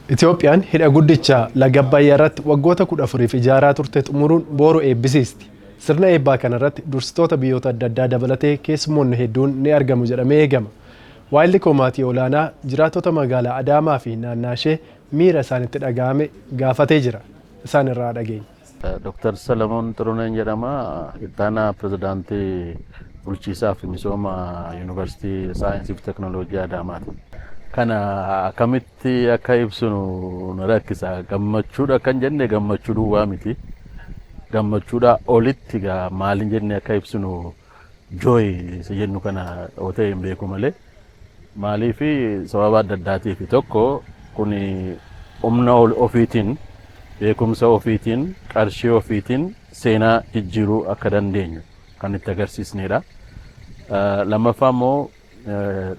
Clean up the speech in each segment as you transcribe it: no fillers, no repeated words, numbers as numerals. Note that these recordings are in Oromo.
Itoophiyaan hidha guddicha laga Abbayyaa irratti waggoota 14 ijaaraa turte xumuruun boru eebbisiisti. Sirna eebbaa kana irratti dursitoota biyyoota adda addaa dabalatee keessummoonni hedduun ni argamu jedhamee eegama. Waayilli Komaatii Olaanaa jiraattota magaalaa Adaamaa fi naannaa ishee miira isaanitti dhaga'ame gaafatee jira. Isaan irraa dhageenya. Dr. Salamoon Xuruuneen jedhama. Ittaanaa Pirezidaantii Bulchiinsaa fi Misooma Yuunivarsiitii Saayinsii fi Teknooloojii Adaamaati. Kana akkamitti akka ibsinu na rakkisa. Gammachuudha kan jenne gammachuu duwwaa miti. Gammachuudha olitti gaa maaliin jenne akka ibsinu joy jennu kana otoo hin beeku malee. Maaliif sababa adda addaatiif tokko kun humna ofiitiin beekumsa ofiitiin qarshii ofiitiin seenaa jijjiiruu akka dandeenyu kan itti agarsiisnedha. Lammaffaa immoo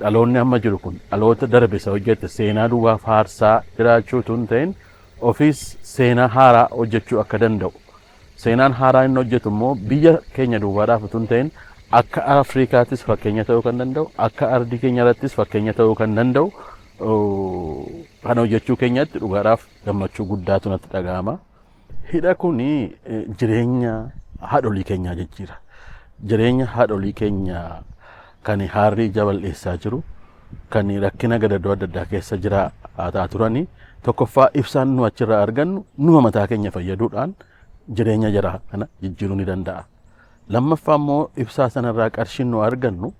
dhaloonni amma jiru kun dhaloota darbe isa hojjette seenaa duwwaa faarsaa jiraachuu tun ta'in ofiis seenaa haaraa hojjechuu akka danda'u. Seenaan haaraa inni hojjetu immoo biyya keenya duwwaadhaaf tun ta'in akka Afrikaattis fakkeenya ta'uu kan danda'u, akka ardii keenya irrattis fakkeenya ta'uu kan danda'u. Kana hojjechuu keenyatti dhugaadhaaf gammachuu guddaatu natti dhaga'ama. Hidha kuni jireenya haadholii keenyaa jijjiira. Jireenya haadholii keenyaa kan harrii jabal'eessaa jiru, kan rakkina gadadoo adda addaa keessa jiraataa turani. Tokkoffaa ibsaan nu achirraa argannu numa mataa keenya fayyaduudhaan jireenya jaraa kana jijjiiruu ni danda'a. Lammaffaa immoo ibsaa sanarraa qarshiin nu argannu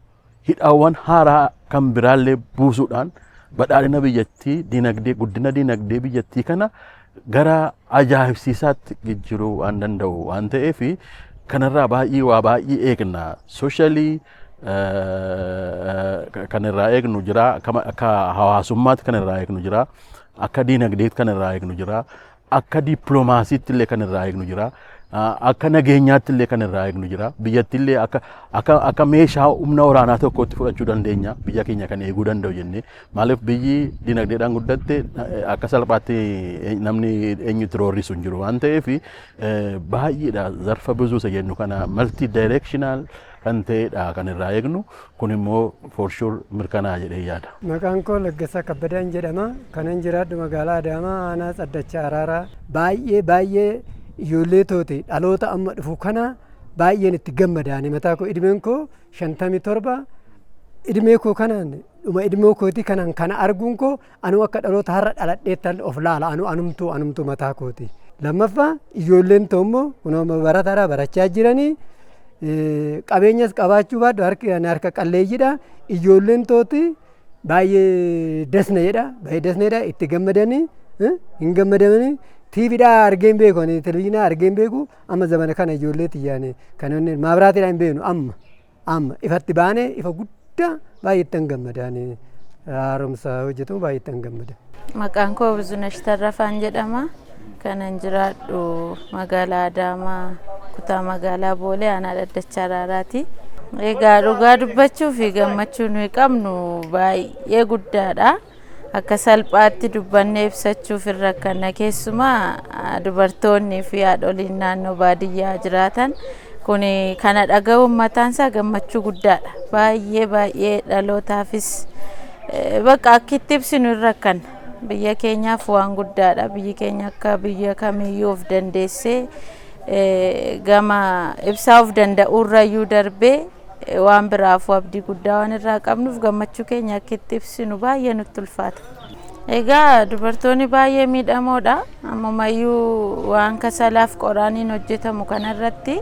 hidhaawwan haaraa kan biraallee buusuudhaan badhaadhina biyyattii dinagdee guddina dinagdee biyyattii kana gara ajaa'ibsiisaatti jijjiiruu waan danda'u waan ta'eef kanarraa baay'ee eegna. Sooshalii kanarraa eegnu jira, akka hawaasummaatti kanarraa eegnu jira, akka dinagdeetti kanarraa eegnu jira, akka dippiloomaasiitti illee kanarraa eegnu jira. Akka nageenyaatti illee kanarraa eegnu jira. Biyyatti illee akka meeshaa humna waraanaa tokkotti fudhachuu dandeenya. Biyya keenya kan eeguu danda'u jennee. Maaliif biyyi dinagdeedhaan guddatte akka salphaatti namni eenyutti roorrisu hin jiru waan ta'eef baay'eedha zarfa bizuusa jennu kana multi directional kan ta'edha kan irraa eegnu. Kun immoo for sure mirkanaa jedhee yaada. Maqaan koo Laggasaa Kabbadaan jedhama. Kanan jiraadhu magaalaa Adaamaa aanaa Tsaddachaa Araaraa. Baay'ee ijoollee toote dhaloota amma dhufu kana baay'een itti gammadaani. Mataa koo idimeen koo 57 idimee koo kanaan dhuma idimee kooti kanaan kana arguun koo anu akka dhaloota har'a dhaladheettan of laala anumtuu mataa kooti. Lammaffaa ijoolleen toommoo kunoo barataadhaa barachaa jiranii qabeenyas qabaachuu baadhu harka qalleeyyiidha. Ijoolleen tooti baay'ee dasneedha itti gammadanii hin gammadamanii. TVdha argeen beeku ani televizyinaa argeen beeku amma zamana kana ijoolleetti yaane kanneen maabiraatiidhaan hin beeknu amma ifatti baane ifa guddaa baay'eetti gammadaan haaromsa hojjetamu baay'eetti gammada. Maqaan koo Bizunesh Tarrafaan jedhama. Kanan jiraadhu magaalaa Adaamaa kutaa magaalaa Boolee aanaa Tsaddachaa Araaraati. Egaa dhugaa dubbachuu fi gammachuu nuyi qabnu baay'ee guddaadha. Akka salphaatti dubbannee ibsachuuf irra kana keessumaa dubartoonni fi haadholiin naannoo baadiyyaa jiraatan kun kana dhaga'uun mataan isaa gammachuu guddaadha. Baay'ee dhalootaafis bakka akka itti ibsinu irra kana biyya keenyaaf waan guddaadha. Biyyi keenya akka biyya kamiyyuu of dandeessee gama ibsaa of danda'uurrayyuu darbee waan biraaf abdii guddaa waan irraa qabnuuf gammachuu keenya akka itti ibsinu baay'ee nutti ulfaata. Egaa dubartoonni baay'ee miidhamoodha. Ammayyuu waan kasalaaf qoraaniin hojjetamu kanarratti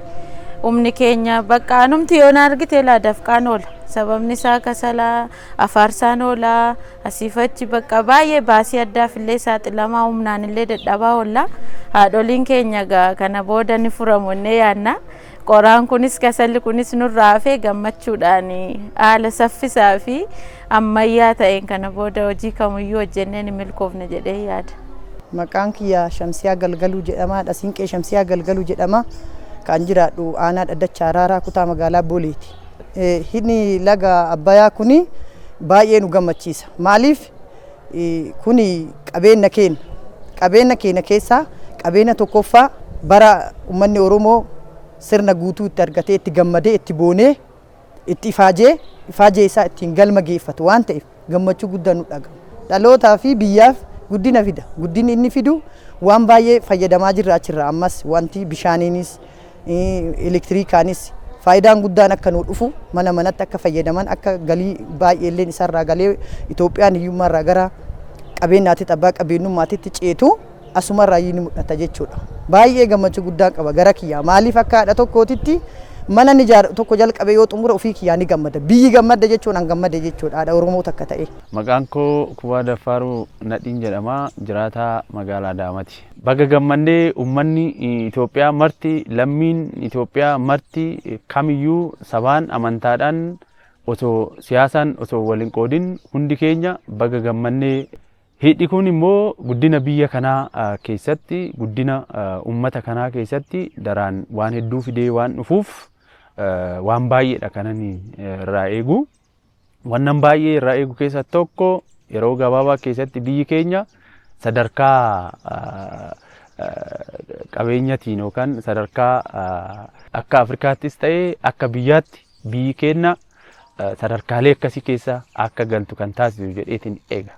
humni keenya bakka anumti yoo na argite dafqaan oola. Sababni isaa kasalaa afaarsaan oola asiifachi bakka baay'ee baasii addaaf illee saaxilamaa humnaan illee dadhabaa oola. Haadholiin keenya kana booda ni furamu innee yaadna. Qoraan kunis kasalli kunis nurraa hafee gammachuudhaan haala saffisaa fi ammayyaa ta'een kana booda hojii kamiyyuu hojjennee ni milkoofne jedhee yaada. Maqaan kiyya Shamsiyaa Galgaluu jedhama. Dhasinqee Shamsiyaa Galgaluu jedhama. Kan jiraadhu aanaa Tsaddachaa Araaraa kutaa magaalaa Booleeti. Hidhi laga Abbayyaa kuni baay'ee nu gammachiisa. Maaliif kuni qabeenya keenya keessaa qabeenya tokkoffaa bara uummanni Oromoo sirna guutuu itti argatee itti gammadee itti boonee itti ifaajee isaa ittiin galma geeffatu waan ta'eef gammachuu guddaa nu dhaga'ama. Dhalootaa fi biyyaaf guddina fida. Guddinni inni fidu waan baay'ee fayyadamaa jirra achirraa ammas wanti bishaaniinis elektiriikaanis faayidaan guddaan akka nu dhufu mana manatti akka fayyadaman akka galii baay'ee illee isarraa galee Itoophiyaan hiyyummaarraa gara qabeenyaatti abbaa qabeenyummaatti ceetu asumarraa ni mul'ata jechuudha. Baay'ee gammachuu guddaa qaba gara kiyyaa maaliif akka haadha tokkootitti mana ni ijaaru tokko jalqabe yoo xumura ofii kiyyaa ni gammada. Biyyi gammada jechuun an gammade jechuudha haadha Oromoo takka ta'e. Maqaan koo Kubaa Daffaaruu Nadhiin jedhama jiraataa magaalaa Adaamaati. Baga gammannee uummanni Itoophiyaa marti lammiin Itoophiyaa marti kamiyyuu sabaan amantaadhaan osoo siyaasaan osoo waliin qoodin hundi keenya baga gammannee. Hidhi kun immoo guddina biyya kanaa keessatti guddina uummata kanaa keessatti daraan waan hedduu fidee waan dhufuuf waan baay'eedha kanan irraa eegu. Wannan baay'ee irraa eegu keessa tokko yeroo gabaabaa keessatti biyyi keenya sadarkaa qabeenyatiin yookaan sadarkaa akka Afrikaattis ta'ee akka biyyaatti biyyi keenya sadarkaalee akkasii keessa akka galtu kan taasisu jedheetiin eega.